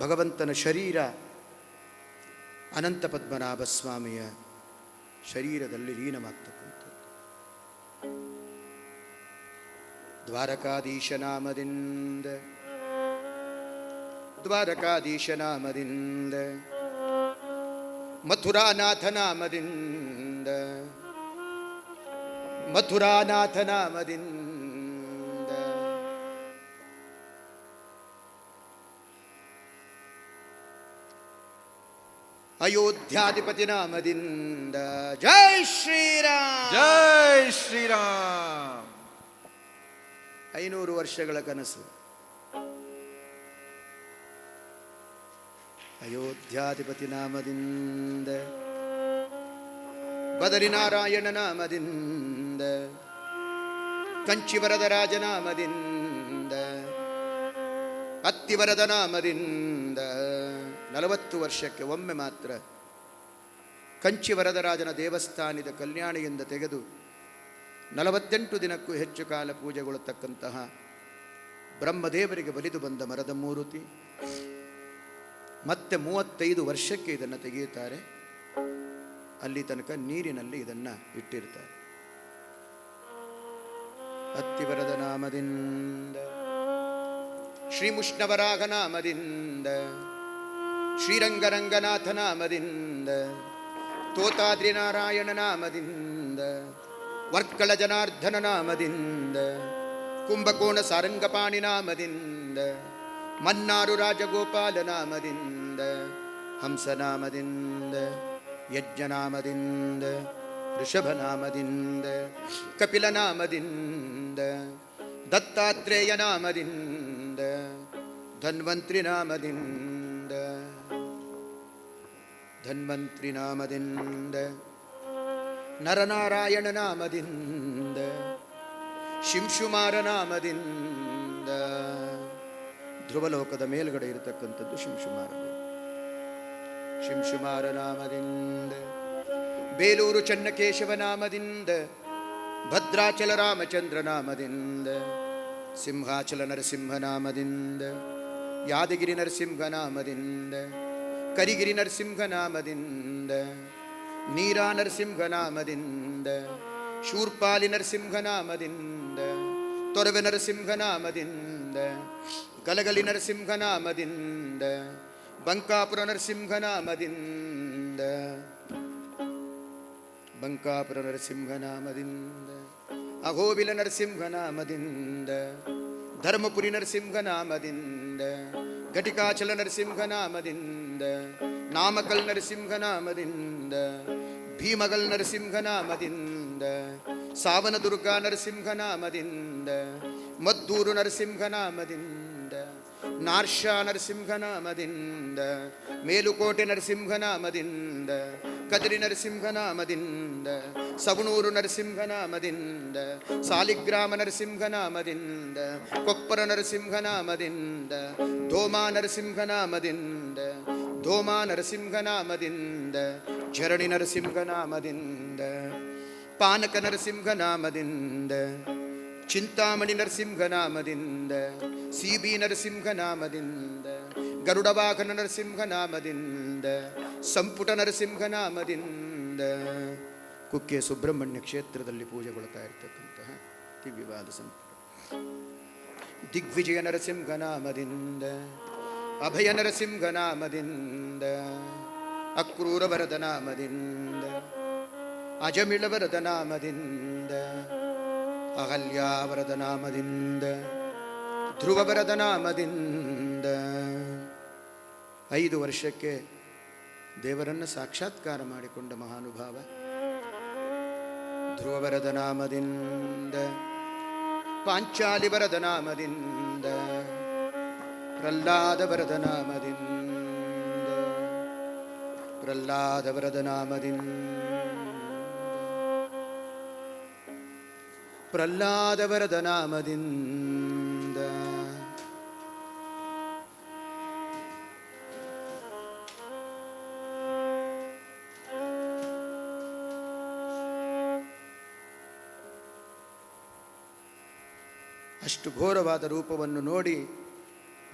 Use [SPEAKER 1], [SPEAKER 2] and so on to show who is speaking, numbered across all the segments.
[SPEAKER 1] ಭಗವಂತನ ಶರೀರ ಅನಂತ ಪದ್ಮನಾಭ ಸ್ವಾಮಿಯ ಶರೀರದಲ್ಲಿ ಲೀನವಾಗ್ತಕ್ಕಂಥದ್ದು. ದ್ವಾರಕಾಧೀಶ ನಾಮದಿಂದ ಮಥುರಾನಾಥ ನಾಮದಿಂದ ಅಯೋಧ್ಯಾಧಿಪತಿ ನಾಮದಿಂದ. ಜೈ ಶ್ರೀರಾಮ್,
[SPEAKER 2] ಜೈ ಶ್ರೀರಾಮ್.
[SPEAKER 1] 500 ವರ್ಷಗಳ ಕನಸು. ಅಯೋಧ್ಯಾಧಿಪತಿ ನಾಮದಿಂದ, ಬದರಿನಾರಾಯಣ ನಾಮದಿಂದ, ಕಂಚಿವರದರಾಜ ನಾಮದಿಂದ, ಅತ್ತಿವರದ ನಾಮದಿಂದ 40 ವರ್ಷಕ್ಕೆ ಒಮ್ಮೆ ಮಾತ್ರ ಕಂಚಿವರದರಾಜನ ದೇವಸ್ಥಾನದ ಕಲ್ಯಾಣಿಯಿಂದ ತೆಗೆದು 48 ದಿನಕ್ಕೂ ಹೆಚ್ಚು ಕಾಲ ಪೂಜೆಗೊಳ್ಳತಕ್ಕಂತಹ ಬ್ರಹ್ಮದೇವರಿಗೆ ಬಲಿದು ಬಂದ ಮರದ ಮೂರ್ತಿ. ಮತ್ತೆ 35 ವರ್ಷಕ್ಕೆ ಇದನ್ನು ತೆಗೆಯುತ್ತಾರೆ. ಅಲ್ಲಿ ತನಕ ನೀರಿನಲ್ಲಿ ಇದನ್ನು ಇಟ್ಟಿರ್ತಾರೆ. ಅತ್ತಿವರದ ನಾಮದಿಂದ, ಶ್ರೀಮುಷ್ಣವರಾಗ ನಾಮದಿಂದ, ಶ್ರೀರಂಗರಂಗನಾಥ ನಾಮದಿಂದ, ತೋತಾದ್ರಿ ನಾರಾಯಣ ನಾಮದಿಂದ, ವರ್ಕಳ ಜನಾರ್ದನ ನಾಮದಿಂದ, ಕುಂಭಕೋಣ ಸಾರಂಗಪಾಣಿ ನಾಮದಿಂದ, ಮನ್ನಾರು ರಾಜಗೋಪಾಲ ನಾಮದಿಂದ, ಹಂಸನಾಮದಿಂದ, ಯಜ್ಞನಾಮದಿಂದ, ಋಷಭನಾಮದಿಂದ, ಕಪಿಲನಾಮದಿಂದ, ದತ್ತಾತ್ರೇಯ ನಾಮದಿಂದ, ಧನ್ವಂತ್ರಿ ನಾಮದಿಂದ, ನರನಾರಾಯಣ ನಾಮದಿಂದ, ಶಿಂಶುಮಾರ ನಾಮದಿಂದ. ಧ್ರುವಲೋಕದ ಮೇಲ್ಗಡೆ ಇರತಕ್ಕಂಥದ್ದು ಶಿಂಶುಮಾರ ನಾಮದಿಂದ, ಬೇಲೂರು ಚನ್ನಕೇಶವ ನಾಮದಿಂದ, ಭದ್ರಾಚಲ ರಾಮಚಂದ್ರ ನಾಮದಿಂದ, ಸಿಂಹಾಚಲ ನರಸಿಂಹ ನಾಮದಿಂದ, ಯಾದಗಿರಿ ನರಸಿಂಹ ನಾಮದಿಂದ, ಕರಿಗಿರಿ ನರಸಿಂಹ ನಾಮದಿಂದ, ನೀರಾ ನರಸಿಂಹ ನಾಮದಿಂದ, ಶೂರ್ಪಾಲಿ ನರಸಿಂಹ ನಾಮದಿಂದ, ತೊರವೆ ನರಸಿಂಹ ನಾಮದಿಂದ, ಗಲಗಲಿ ನರಸಿಂಹ ನಾಮದಿಂದ, ಬಂಕಾಪುರ ನರಸಿಂಹ ನಾಮದಿಂದ, ಅಹೋಬಿಲ ನರಸಿಂಹ ನಾಮದಿಂದ, ಧರ್ಮಪುರಿ ನರಸಿಂಹ ನಾಮದಿಂದ, ಘಟಿಕಾಚಲ ನರಸಿಂಹ ನಾಮದಿಂದ, ನಾಮಕಲ್ ನರಸಿಂಹ ನಾಮದಿಂದ, ಭೀಮಗಲ್ ನರಸಿಂಹ ನಾಮದಿಂದ, ಸಾವನದುರ್ಗ ನರಸಿಂಹ ನಾಮದಿಂದ, ಮದ್ದೂರು ನರಸಿಂಹ ನಾಮದಿಂದ, ನಾರ್ಷಾ ನರಸಿಂಹ ನಾಮದಿಂದ, ಮೇಲುಕೋಟೆ ನರಸಿಂಹ ನಾಮದಿಂದ, ಕದಿರಿ ನರಸಿಂಹ ನಾಮದಿಂದ, ಸವಣೂರು ನರಸಿಂಹ ನಾಮದಿಂದ, ಸಾಲಿಗ್ರಾಮ ನರಸಿಂಹ ನಾಮದಿಂದ, ಕೊಪ್ಪರ ನರಸಿಂಹ ನಾಮದಿಂದ, ಧೋಮಾ ನರಸಿಂಹ ನಾಮದಿಂದ, ಝರಣಿ ನರಸಿಂಹ ನಾಮದಿಂದ, ಪಾನಕ ನರಸಿಂಹ ನಾಮದಿಂದ, ಚಿಂತಾಮಣಿ ನರಸಿಂಹ ನಾಮದಿಂದ, ಸಿಬಿ ನರಸಿಂಹ ನಾಮದಿಂದ, ಗರುಡವಾಹನ ನರಸಿಂಹ ನಾಮದಿಂದ, ಸಂಪುಟ ನರಸಿಂಹ ನಾಮದಿಂದ. ಕುಕ್ಕೆ ಸುಬ್ರಹ್ಮಣ್ಯ ಕ್ಷೇತ್ರದಲ್ಲಿ ಪೂಜೆಗೊಳ್ತಾ ಇರತಕ್ಕಂತಹ ದಿವ್ಯವಾದ ಸಂಪುಟ. ದಿಗ್ವಿಜಯ ನರಸಿಂಹ ನಾಮದಿಂದ, ಅಭಯ ನರಸಿಂಹ ನಾಮದಿಂದ, ಅಕ್ರೂರ ವರದ ನಾಮದಿಂದ, ಅಜಮಿಳ ವರದ ನಾಮದಿಂದ, ಅಹಲ್ಯಾವರದ ನಾಮದಿಂದ, ಧ್ರುವವರದ ನಾಮದಿಂದ. 5 ವರ್ಷಕ್ಕೆ ದೇವರನ್ನು ಸಾಕ್ಷಾತ್ಕಾರ ಮಾಡಿಕೊಂಡ ಮಹಾನುಭಾವ. ಧ್ರುವವರದ ನಾಮದಿಂದ, ಪಾಂಚಾಲಿ ವರದ ನಾಮದಿಂದ, ಪ್ರಹ್ಲಾದ ವರದ ನಾಮದಿಂದ, ಪ್ರಹ್ಲಾದ ವರದ ನಾಮದಿಂದ. ಅಷ್ಟು ಘೋರವಾದ ರೂಪವನ್ನು ನೋಡಿ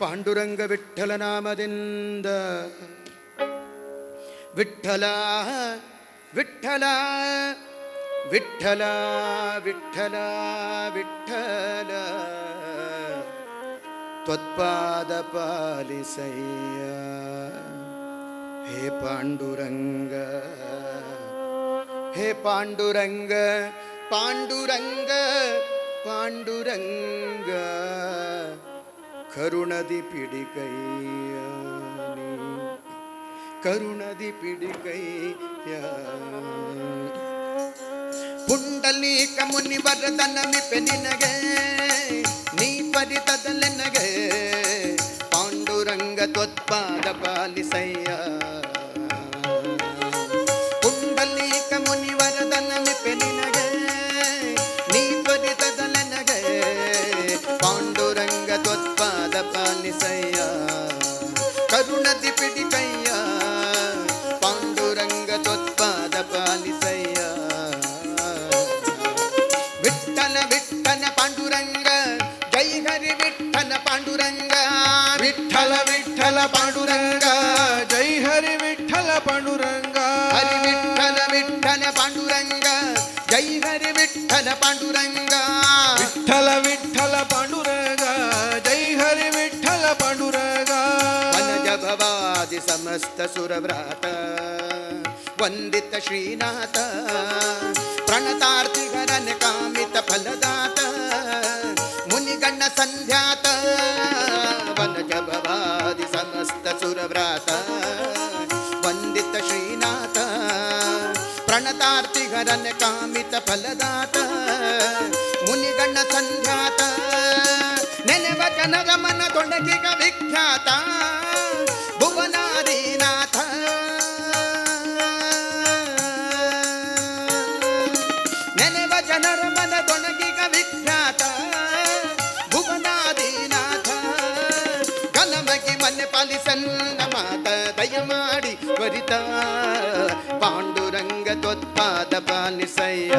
[SPEAKER 1] ಪಾಂಡುರಂಗ ವಿಠ್ಠಲ ನಾಮದಿಂದ ವಿಠ್ಠಲ ವಿಠ್ಠಲ ವಿಠ್ಠಲ ವಿಠ್ಠಲ ವಿಠ್ಠಲ ತ್ವತ್ಪಾದ ಪಾಲಿಸಯ್ಯ ಹೇ ಪಾಂಡುರಂಗ ಹೇ ಪಾಂಡುರಂಗ ಪಾಂಡುರಂಗ ಪಾಂಡುರಂಗ ಕರುಣದಿ ಪಿಡಿಕಯ್ಯ ಕರುಣದಿ ಪಿಡಿಕಯ್ಯ ಪುಂಡಲೀಕ ಮುನಿವರದ ನಮಿಪೆ ನಿನಗೆ ನೀ ಪರಿತದಲೆನಗೆ ಪಾಂಡುರಂಗ ತ್ವತ್ಪಾದ ಪಾಲಿಸಯ್ಯ ಪುಂಡಲೀಕ ಮುನಿವರದ ನಮಿಪೆ ನಿನಗೆ ನೀ ಪರಿತದಲೆನಗೆ ಪಾಂಡುರಂಗ ತ್ವತ್ಪಾದ ಪಾಲಿಸಯ್ಯ ಕರುಣದಿ ಪಿಡಿಕಯ್ಯ ಪಾಂಡುರಂಗ ತ್ವತ್ಪಾದ ಪಾಲಿಸಯ್ಯ ವಿಠ್ಠಲ ವಿಠ್ಠಲ ಪಾಂಡುರಂಗ ಜೈ ಹರಿ ವಿಠ್ಠಲ ಪಾಂಡುರಂಗ
[SPEAKER 2] ವಿಠ್ಠಲ ವಿಠ್ಠಲ ಪಾಂಡುರಂಗ ಜೈ ಹರಿ ವಿಠ್ಠಲ ಪಾಂಡುರಂಗ
[SPEAKER 1] ಹರಿ ವಿಠ್ಠಲ ವಿಠ್ಠಲ ಪಾಂಡುರಂಗ ಜೈ ಹರಿ ವಿಠ್ಠಲ ಪಾಂಡುರಂಗ
[SPEAKER 2] ವಿಠ್ಠಲ ವಿಠ್ಠಲ ಪಾಂಡುರಂಗ ಜೈ ಹರಿ ವಿಠ್ಠಲ ಪಾಂಡುರಂಗ
[SPEAKER 1] ವನಜ ಭವಾದಿ ಸಮಸ್ತ ಸುರವ್ರಾತ ವಂದಿತ ಶ್ರೀನಾಥ ಪ್ರಣತಾರ್ತಿಗರನ ಕಾಮಿತ ಫಲದಾತ ಮುನಿಗಣ್ಣ ಸಂಧ್ಯಾತ ವನಜ ಭವಾದಿ ಸಮಸ್ತ ಸುರವ್ರಾತ ವಂದಿತ ಶ್ರೀನಾಥ ಪ್ರಣತಾರ್ತಿಗರನ ಕಾಮಿತ ಫಲದಾತ ಮುನಿಗಣ್ಣ ಸಂಧ್ಯಾತ ನೆನೆವ ಜನರ ಮನದೊಳಗಿಗ ವಿಖ್ಯಾತ ಭುವನಾದಿನಾಥ ನೆನೆವ ಜನರ ಮನದೊಳಗಿಗ ವಿಖ್ಯಾತ ಭುವನಾದಿನಾಥ ಗಲಮಗಿ ಮನೆ ಪಾಲಿಸನ್ನ ಮಾತ ದಯಮಾಡಿ ತ್ವರಿತ ಪಾಂಡುರಂಗ ತ್ವತ್ಪಾದ ಪಾಲಿಸಯ್ಯ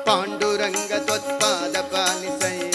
[SPEAKER 1] ಪಾಂಡುರಂಗ ತ್ವತ್ಪಾದ ಪಾಲಿಸಯ್ಯ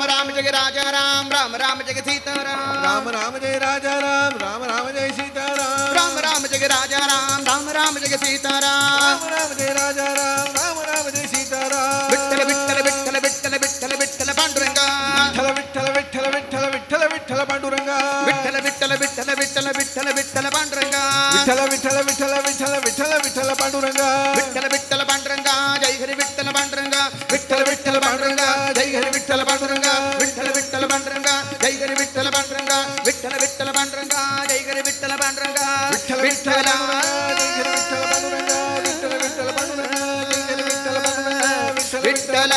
[SPEAKER 1] राम राम जय राजा राम राम राम जय सीताराम
[SPEAKER 2] राम राम जय राजा राम राम राम जय सीताराम
[SPEAKER 1] राम राम जय राजा राम राम राम जय सीताराम
[SPEAKER 2] राम राम जय राजा राम राम राम जय सीताराम
[SPEAKER 1] विठ्ठल विठ्ठल विठ्ठल विठ्ठल विठ्ठल विठ्ठल पांडुरंग
[SPEAKER 2] विठ्ठल विठ्ठल विठ्ठल विठ्ठल विठ्ठल विठ्ठल पांडुरंग
[SPEAKER 1] विठ्ठल विठ्ठल विठ्ठल विठ्ठल विठ्ठल विठ्ठल पांडुरंग
[SPEAKER 2] विठ्ठल विठ्ठल विठ्ठल विठ्ठल विठ्ठल विठ्ठल पांडुरंग
[SPEAKER 1] विठ्ठल विठ्ठल पांडुरंग जय हरी विठ्ठल पांडुरंग
[SPEAKER 2] विठ्ठल विठ्ठल पांडुरंग जय हरी विठ्ठल पांडुरंग
[SPEAKER 1] विठ्ठल विठ्ठल पांडुरंग जय हरी विठ्ठल पांडुरंग विठ्ठल विठ्ठल पांडुरंग जय हरी विठ्ठल पांडुरंग
[SPEAKER 2] विठ्ठल विठ्ठल पांडुरंग विठ्ठल विठ्ठल पांडुरंग
[SPEAKER 1] विठ्ठल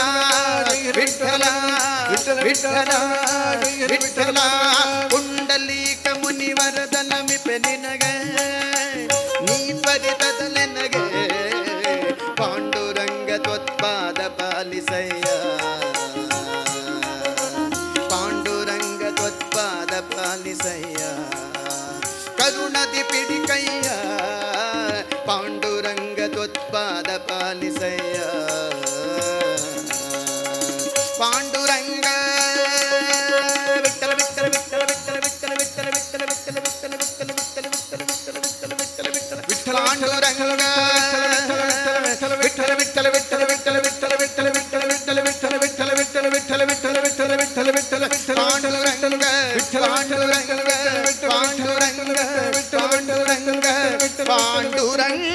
[SPEAKER 1] विठ्ठल विठ्ठल विठ्ठल पुंडलीक मुनिवरदन ಮಿಪೆ ನಿನಗೆ ನೀ ತ್ವರಿತದಲ್ಲಿ ನಗೆ ಪಾಂಡುರಂಗ ತ್ವತ್ಪಾದ ಪಾಲಿಸಯ್ಯ ಪಾಂಡುರಂಗ ತ್ವತ್ಪಾದ ಪಾಲಿಸಯ್ಯ ಕರುಣದಿ ಪಿಡಿಕಯ್ಯ ಪಾಂಡುರಂಗ ತ್ವತ್ಪಾದ ಪಾಲಿಸಯ್ಯ ಪಾಂಡುರಂಗ ವಿಠ್ಠಲ ವಿಠ್ಠಲ ವಿಠ್ಠಲ ವಿಠ್ಠಲ ವಿಠ್ಠಲ ವಿಠ್ಠಲ ವಿಠ್ಠಲ ವಿಠ್ಠಲ ವಿಠ್ಠಲ ವಿಠ್ಠಲ ವಿಠ್ಠಲ ವಿಠ್ಠಲ ವಿಠ್ಠಲ ವಿಠ್ಠಲ ವಿಠ್ಠಲ ವಿಠ್ಠಲ ಪಾಂಡುರಂಗ ವಿಠ್ಠಲ ವಿಠ್ಠಲ ವಿಠ್ಠಲ ವಿಠ್ಠಲ ವಿಠ್ಠಲ ವಿಠ್ಠಲ ವಿಠ್ಠಲ ವಿಠ್ಠಲ ವಿಠ್ಠಲ ವಿಠ್ಠಲ ವಿಠ್ಠಲ ವಿಠ್ಠಲ ವಿಠ್ಠಲ ವಿಠ್ಠಲ ವಿಠ್ಠಲ ವಿಠ್ಠಲ ಪಾಂಡುರಂಗ ಪಾಂಡುರಂಗ ಪಾಂಡುರಂಗ ಪಾಂಡುರಂಗ ಪಾಂಡುರಂಗ